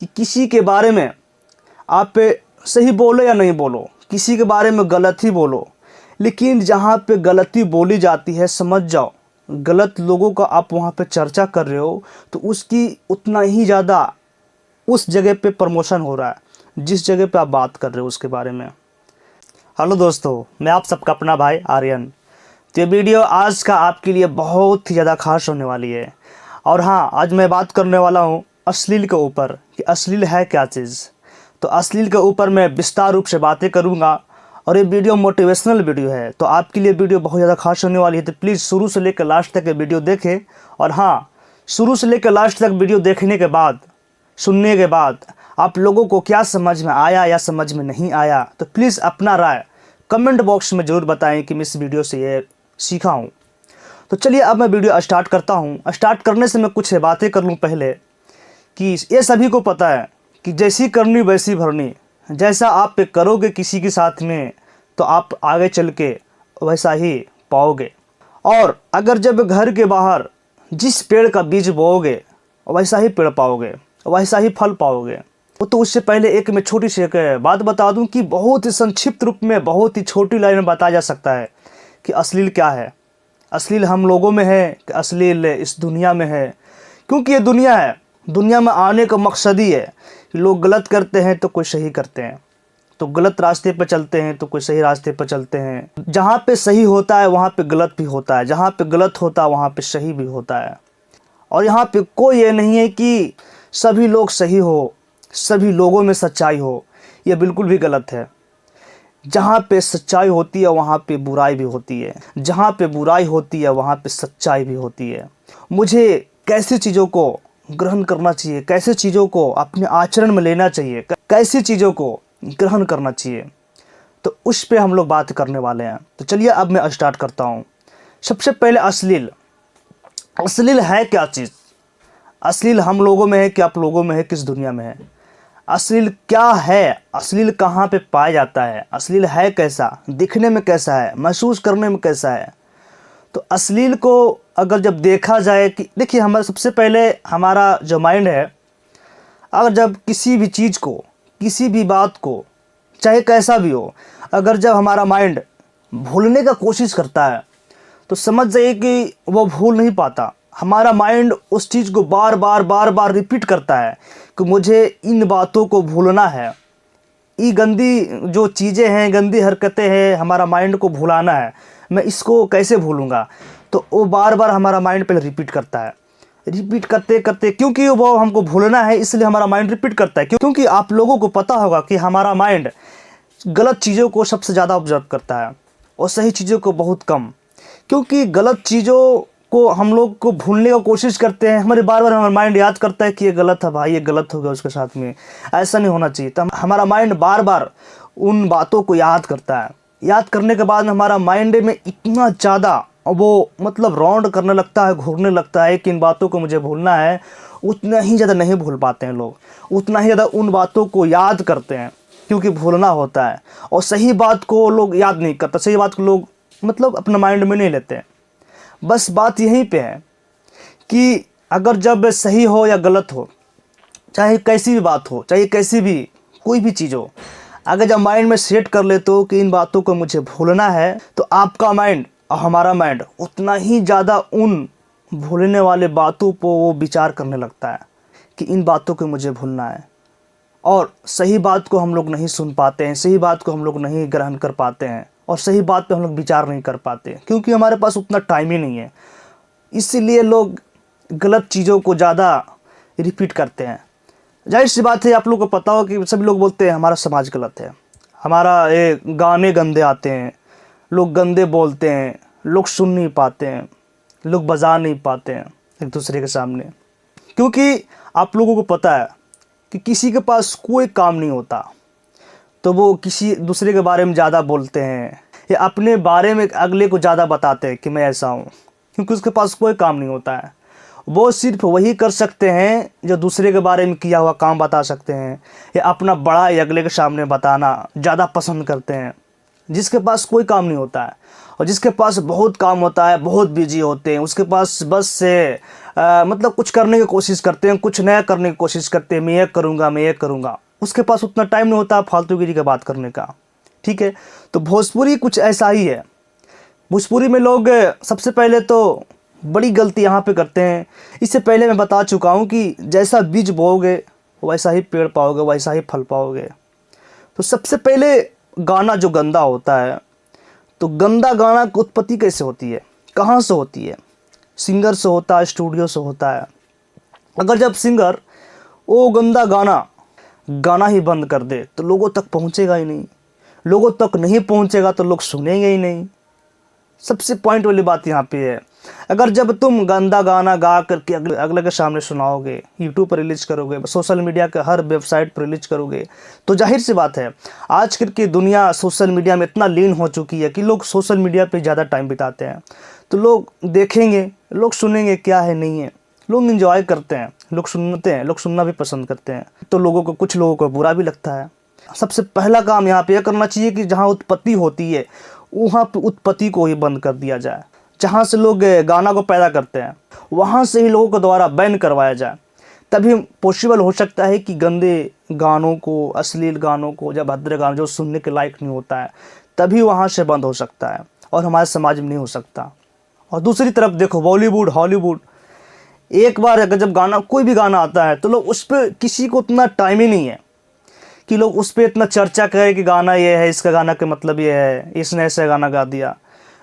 कि किसी के बारे में आप सही बोलो या नहीं बोलो, किसी के बारे में गलत ही बोलो, लेकिन जहाँ पे गलती बोली जाती है समझ जाओ गलत लोगों का आप वहाँ पे चर्चा कर रहे हो तो उसकी उतना ही ज़्यादा उस जगह पे प्रमोशन हो रहा है जिस जगह पे आप बात कर रहे हो उसके बारे में। हेलो दोस्तों, मैं आप सबका अपना भाई आर्यन। तो ये वीडियो आज का आपके लिए बहुत ही ज़्यादा खास होने वाली है। और हाँ, आज मैं बात करने वाला हूँ अश्लील के ऊपर कि अश्लील है क्या चीज़। तो अश्लील के ऊपर मैं विस्तार रूप से बातें करूँगा और ये वीडियो मोटिवेशनल वीडियो है, तो आपके लिए वीडियो बहुत ज़्यादा खास होने वाली है। तो प्लीज़ शुरू से लेकर लास्ट तक ये वीडियो देखें। और हाँ, शुरू से लेकर लास्ट तक वीडियो देखने के बाद, सुनने के बाद आप लोगों को क्या समझ में आया या समझ में नहीं आया, तो प्लीज़ अपना राय कमेंट बॉक्स में ज़रूर बताएं कि मैं इस वीडियो से ये सीखा हूँ। तो चलिए अब मैं वीडियो स्टार्ट करता हूँ। स्टार्ट करने से मैं कुछ बातें कर लूँ पहले कि ये सभी को पता है कि जैसी करनी वैसी भरनी। जैसा आप करोगे किसी के साथ में तो आप आगे चल के वैसा ही पाओगे। और अगर जब घर के बाहर जिस पेड़ का बीज बोओगे वैसा ही पेड़ पाओगे, वैसा ही फल पाओगे। तो उससे पहले एक मैं छोटी सी एक बात बता दूं कि बहुत ही संक्षिप्त रूप में, बहुत ही छोटी लाइन में बताया जा सकता है कि अश्लील क्या है। अश्लील हम लोगों में है कि अश्लील इस दुनिया में है, क्योंकि ये दुनिया है। दुनिया में आने का मकसद ही है कि लोग गलत करते हैं तो कोई सही करते हैं, तो गलत रास्ते पर चलते हैं तो कोई सही रास्ते पर चलते हैं। जहाँ पे सही होता है वहाँ पे गलत भी होता है, जहाँ पे गलत होता है वहाँ पे सही भी होता है। और यहाँ पे कोई ये नहीं है कि सभी लोग सही हो, सभी लोगों में सच्चाई हो। ये बिल्कुल भी गलत है। जहाँ पे सच्चाई होती है वहाँ पे बुराई भी होती है, जहाँ पे बुराई होती है वहाँ पे सच्चाई भी होती है। मुझे कैसी चीज़ों को ग्रहण करना चाहिए, कैसे चीज़ों को अपने आचरण में लेना चाहिए, कैसी चीज़ों को ग्रहण करना चाहिए, तो उस पे हम लोग बात करने वाले हैं। तो चलिए अब मैं स्टार्ट करता हूँ। सबसे पहले अश्लील। अश्लील है क्या चीज़? अश्लील हम लोगों में है कि आप लोगों में है, किस दुनिया में है? अश्लील क्या है? अश्लील कहाँ पे पाया जाता है? अश्लील है कैसा? दिखने में कैसा है? महसूस करने में कैसा है? तो अश्लील को अगर जब देखा जाए कि देखिए, हमारा सबसे पहले हमारा जो माइंड है, अगर जब किसी भी चीज़ को, किसी भी बात को, चाहे कैसा भी हो, अगर जब हमारा माइंड भूलने का कोशिश करता है तो समझ जाइए कि वो भूल नहीं पाता। हमारा माइंड उस चीज़ को बार बार रिपीट करता है कि मुझे इन बातों को भूलना है। ये गंदी जो चीज़ें हैं, गंदी हरकतें हैं, हमारा माइंड को भुलाना है। मैं इसको कैसे भूलूंगा? तो वो बार बार हमारा माइंड पहले रिपीट करता है। रिपीट करते करते, क्योंकि वो हमको भूलना है इसलिए हमारा माइंड रिपीट करता है। क्योंकि आप लोगों को पता होगा कि हमारा माइंड गलत चीज़ों को सबसे ज़्यादा ऑब्जर्व करता है और सही चीज़ों को बहुत कम। क्योंकि गलत चीज़ों को हम लोग को भूलने का कोशिश करते हैं, हमारे बार बार हमारा माइंड याद करता है कि ये गलत है भाई, ये गलत हो गया उसके साथ में, ऐसा नहीं होना चाहिए। तो हमारा माइंड बार बार उन बातों को याद करता है। याद करने के बाद हमारा माइंड में इतना ज़्यादा वो मतलब राउंड करने लगता है, घूरने लगता है कि इन बातों को मुझे भूलना है। उतना ही ज़्यादा नहीं भूल पाते हैं लोग, उतना ही ज़्यादा उन बातों को याद करते हैं क्योंकि भूलना होता है। और सही बात को लोग याद नहीं करते, सही बात को लोग मतलब अपने माइंड में नहीं लेते हैं। बस बात यहीं पे है कि अगर जब सही हो या गलत हो, चाहे कैसी भी बात हो, चाहे कैसी भी कोई भी चीज़ हो, अगर जब माइंड में सेट कर लेते हो कि इन बातों को मुझे भूलना है, तो आपका माइंड और हमारा माइंड उतना ही ज़्यादा उन भूलने वाले बातों पर वो विचार करने लगता है कि इन बातों को मुझे भूलना है। और सही बात को हम लोग नहीं सुन पाते हैं, सही बात को हम लोग नहीं ग्रहण कर पाते हैं और सही बात पे हम लोग विचार नहीं कर पाते क्योंकि हमारे पास उतना टाइम ही नहीं है। इसीलिए लोग गलत चीज़ों को ज़्यादा रिपीट करते हैं। जाहिर सी बात है, आप लोगों को पता हो कि सभी लोग बोलते हैं हमारा समाज गलत है, हमारा ये गाने गंदे आते हैं, लोग गंदे बोलते हैं, लोग सुन नहीं पाते हैं, लोग बजा नहीं पाते हैं एक दूसरे के सामने। क्योंकि आप लोगों को पता है कि किसी के पास कोई काम नहीं होता तो वो किसी दूसरे के बारे में ज़्यादा बोलते हैं या अपने बारे में अगले को ज़्यादा बताते हैं कि मैं ऐसा हूँ, क्योंकि उसके पास कोई काम नहीं होता है। वो सिर्फ वही कर सकते हैं जो दूसरे के बारे में किया हुआ काम बता सकते हैं या अपना बड़ा अगले के सामने बताना ज़्यादा पसंद करते हैं। जिसके पास कोई काम नहीं होता है और जिसके पास बहुत काम होता है, बहुत बिजी होते हैं, उसके पास बस से मतलब कुछ करने की कोशिश करते हैं, कुछ नया करने की कोशिश करते हैं, मैं ये करूँगा, मैं ये करूँगा, उसके पास उतना टाइम नहीं होता फालतूगिरी की बात करने का। ठीक है, तो भोजपुरी कुछ ऐसा ही है। भोजपुरी में लोग सबसे पहले तो बड़ी गलती यहाँ पे करते हैं। इससे पहले मैं बता चुका हूँ कि जैसा बीज बोओगे वैसा ही पेड़ पाओगे, वैसा ही फल पाओगे। तो सबसे पहले गाना जो गंदा होता है, तो गंदा गाना की उत्पत्ति कैसे होती है, कहाँ से होती है? सिंगर से होता है, स्टूडियो से होता है। अगर जब सिंगर वो गंदा गाना ही बंद कर दे तो लोगों तक पहुँचेगा ही नहीं, लोगों तक नहीं पहुँचेगा तो लोग सुनेंगे ही नहीं। सबसे पॉइंट वाली बात यहाँ पे है। अगर जब तुम गंदा गाना गा करके अगले के सामने सुनाओगे, यूट्यूब पर रिलीज करोगे, सोशल मीडिया के हर वेबसाइट पर रिलीज करोगे, तो जाहिर सी बात है आजकल की दुनिया सोशल मीडिया में इतना लीन हो चुकी है कि लोग सोशल मीडिया पे ज़्यादा टाइम बिताते हैं। तो लोग देखेंगे, लोग सुनेंगे, क्या है नहीं है, लोग इंजॉय करते हैं, लोग सुनते हैं, लोग सुनना भी पसंद करते हैं। तो कुछ लोगों को बुरा भी लगता है। सबसे पहला काम यहाँ पे यह करना चाहिए कि जहाँ उत्पत्ति होती है वहाँ पे उत्पत्ति को ही बंद कर दिया जाए। जहाँ से लोग गाना को पैदा करते हैं वहाँ से ही लोगों के द्वारा बैन करवाया जाए। तभी पॉसिबल हो सकता है कि गंदे गानों को, अश्लील गानों को, जब भद्र गानों जो सुनने के लायक नहीं होता है, तभी वहाँ से बंद हो सकता है और हमारे समाज में नहीं हो सकता। और दूसरी तरफ देखो बॉलीवुड, हॉलीवुड, एक बार अगर जब गाना, कोई भी गाना आता है तो लोग उस पर, किसी को उतना टाइम ही नहीं है कि लोग उस पर इतना चर्चा करें कि गाना ये है, इसका गाना का मतलब ये है, इसने ऐसा गाना गा दिया।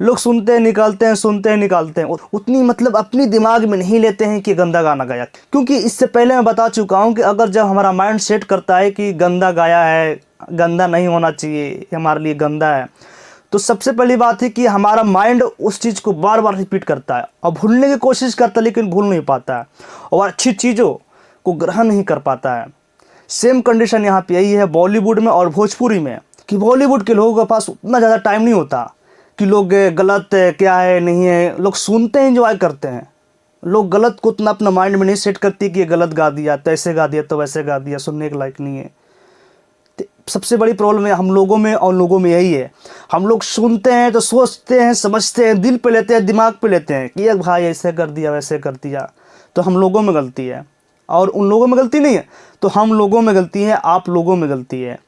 लोग सुनते हैं, निकालते हैं, सुनते हैं, निकालते हैं, उतनी मतलब अपनी दिमाग में नहीं लेते हैं कि गंदा गाना गाया। क्योंकि इससे पहले मैं बता चुका हूँ कि अगर जब हमारा माइंड सेट करता है कि गंदा गाया है, गंदा नहीं होना चाहिए, हमारे लिए गंदा है, तो सबसे पहली बात है कि हमारा माइंड उस चीज़ को बार बार रिपीट करता है और भूलने की कोशिश करता है, लेकिन भूल नहीं पाता है और अच्छी चीज़ों को ग्रहण नहीं कर पाता है। सेम कंडीशन यहाँ पे यही है बॉलीवुड में और भोजपुरी में, कि बॉलीवुड के लोगों के पास उतना ज़्यादा टाइम नहीं होता कि लोग गलत क्या है नहीं है, लोग सुनते हैं, एंजॉय करते हैं। लोग गलत को उतना अपना माइंड में नहीं सेट करते कि ये गलत गा दिया, तो ऐसे गा दिया, तो वैसे गा दिया, सुनने के लायक नहीं है। सबसे बड़ी प्रॉब्लम है हम लोगों में और लोगों में यही है। हम लोग सुनते हैं तो सोचते हैं, समझते हैं, दिल पे लेते हैं, दिमाग पे लेते हैं कि ये भाई ऐसे कर दिया, वैसे कर दिया, तो हम लोगों में गलती है। और उन लोगों में गलती नहीं है तो हम लोगों में गलती है, आप लोगों में गलती है।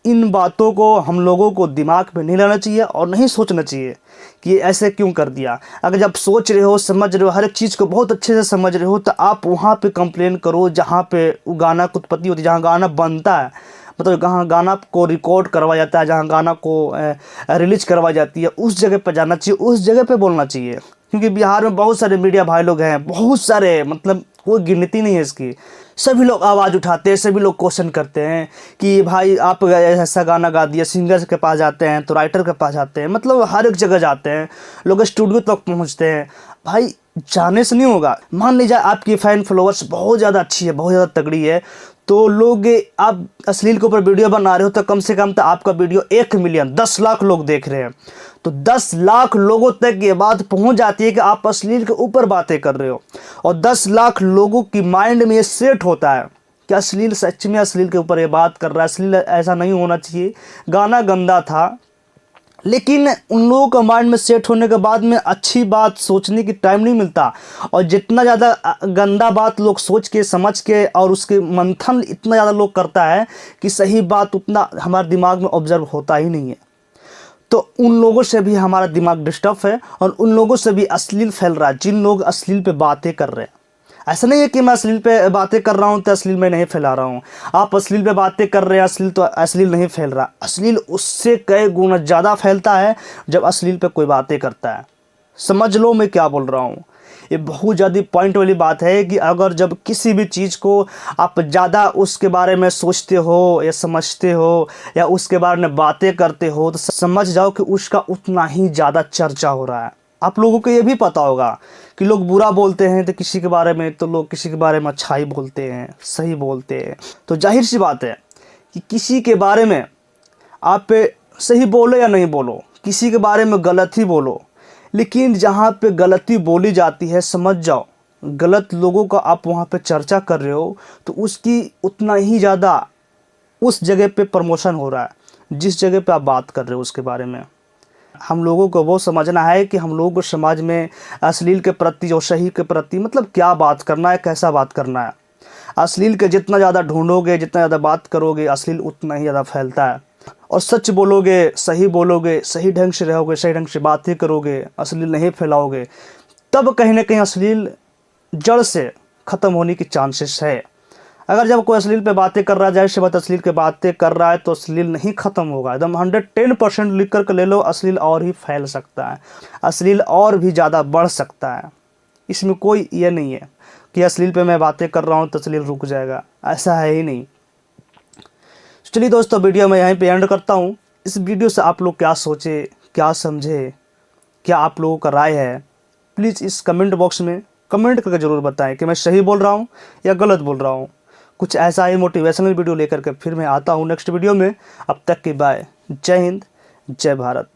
इन बातों को हम लोगों को दिमाग में नहीं लाना चाहिए और नहीं सोचना चाहिए कि ये ऐसे क्यों कर दिया। अगर जब सोच रहे हो, समझ रहे हो, हर एक चीज़ को बहुत अच्छे से समझ रहे हो, तो आप वहाँ पे कंप्लेन करो जहाँ पे वो गाना की उत्पत्ति होती है, जहाँ गाना बनता है, मतलब जहाँ गाना को रिकॉर्ड करवाया जाता है, जहाँ गाना को रिलीज करवाई जाती है, उस जगह पर जाना चाहिए, उस जगह पे बोलना चाहिए। क्योंकि बिहार में बहुत सारे मीडिया भाई लोग हैं, बहुत सारे, मतलब कोई गिनती नहीं है इसकी। सभी लोग आवाज़ उठाते हैं, सभी लोग क्वेश्चन करते हैं कि भाई आप ऐसा गाना गा दिया। सिंगर के पास जाते हैं तो राइटर के पास जाते हैं, मतलब हर एक जगह जाते हैं, लोग स्टूडियो तक पहुंचते हैं। भाई जाने से नहीं होगा। मान लीजिए आपकी फैन फॉलोअर्स बहुत ज़्यादा अच्छी है, बहुत ज़्यादा तगड़ी है, तो लोग आप अश्लील के ऊपर वीडियो बना रहे हो तो कम से कम तो आपका वीडियो 1 मिलियन 10 लाख लोग देख रहे हैं, तो 10 लाख लोगों तक ये बात पहुंच जाती है कि आप अश्लील के ऊपर बातें कर रहे हो। और 10 लाख लोगों की माइंड में ये सेट होता है कि अश्लील सच में अश्लील के ऊपर ये बात कर रहा है, अश्लील ऐसा नहीं होना चाहिए, गाना गंदा था। लेकिन उन लोगों का माइंड में सेट होने के बाद में अच्छी बात सोचने की टाइम नहीं मिलता। और जितना ज़्यादा गंदा बात लोग सोच के, समझ के और उसके मंथन इतना ज़्यादा लोग करता है कि सही बात उतना हमारे दिमाग में ऑब्जर्व होता ही नहीं है। तो उन लोगों से भी हमारा दिमाग डिस्टर्ब है और उन लोगों से भी अश्लील फैल रहा है, जिन लोग अश्लील पे बातें कर रहे हैं। ऐसा नहीं है कि मैं अश्लील पे बातें कर रहा हूँ तो अश्लील में नहीं फैला रहा हूँ। आप अश्लील पे बातें कर रहे हैं, अश्लील तो अश्लील नहीं फैल रहा, अश्लील उससे कई गुना ज़्यादा फैलता है जब अश्लील पे कोई बातें करता है। समझ लो मैं क्या बोल रहा हूँ। ये बहुत ज़्यादा पॉइंट वाली बात है कि अगर जब किसी भी चीज़ को आप ज़्यादा उसके बारे में सोचते हो या समझते हो या उसके बारे में बातें करते हो, तो समझ जाओ कि उसका उतना ही ज़्यादा चर्चा हो रहा है। आप लोगों को ये भी पता होगा कि लोग बुरा बोलते हैं तो किसी के बारे में, तो लोग किसी के बारे में अच्छाई बोलते हैं, सही बोलते हैं। तो जाहिर सी बात है कि किसी के बारे में आप सही बोलो या नहीं बोलो, किसी के बारे में गलत ही बोलो, लेकिन जहाँ पे गलती बोली जाती है, समझ जाओ गलत लोगों का आप वहाँ पे चर्चा कर रहे हो, तो उसकी उतना ही ज़्यादा उस जगह पे प्रमोशन हो रहा है। जिस जगह पे आप बात कर रहे हो उसके बारे में। हम लोगों को वो समझना है कि हम लोगों को समाज में अश्लील के प्रति और सही के प्रति मतलब क्या बात करना है, कैसा बात करना है। अश्लील के जितना ज़्यादा ढूंढोगे, जितना ज़्यादा बात करोगे, अश्लील उतना ही ज़्यादा फैलता है। और सच बोलोगे, सही ढंग से रहोगे, सही ढंग से बातें करोगे, अश्लील नहीं फैलाओगे, तब कहीं ना कहीं अश्लील जड़ से ख़त्म होने की चांसेस है। अगर जब कोई अश्लील पे बातें कर रहा है, जाहिर सी बात अश्लील के बातें कर रहा है, तो अश्लील नहीं ख़त्म होगा। एकदम 110% लिख कर के ले लो, अश्लील और ही फैल सकता है, अश्लील और भी ज़्यादा बढ़ सकता है। इसमें कोई ये नहीं है कि अश्लील पे मैं बातें कर रहा हूँ तो अश्लील रुक जाएगा, ऐसा है ही नहीं। चलिए दोस्तों, वीडियो मैं यहीं पे एंड करता हूँ। इस वीडियो से आप लोग क्या सोचे, क्या समझे, क्या आप लोगों का राय है, प्लीज़ इस कमेंट बॉक्स में कमेंट करके ज़रूर बताएं कि मैं सही बोल रहा हूँ या गलत बोल रहा हूँ। कुछ ऐसा ही मोटिवेशनल वीडियो लेकर के फिर मैं आता हूँ नेक्स्ट वीडियो में। अब तक की बाय। जय हिंद, जय भारत।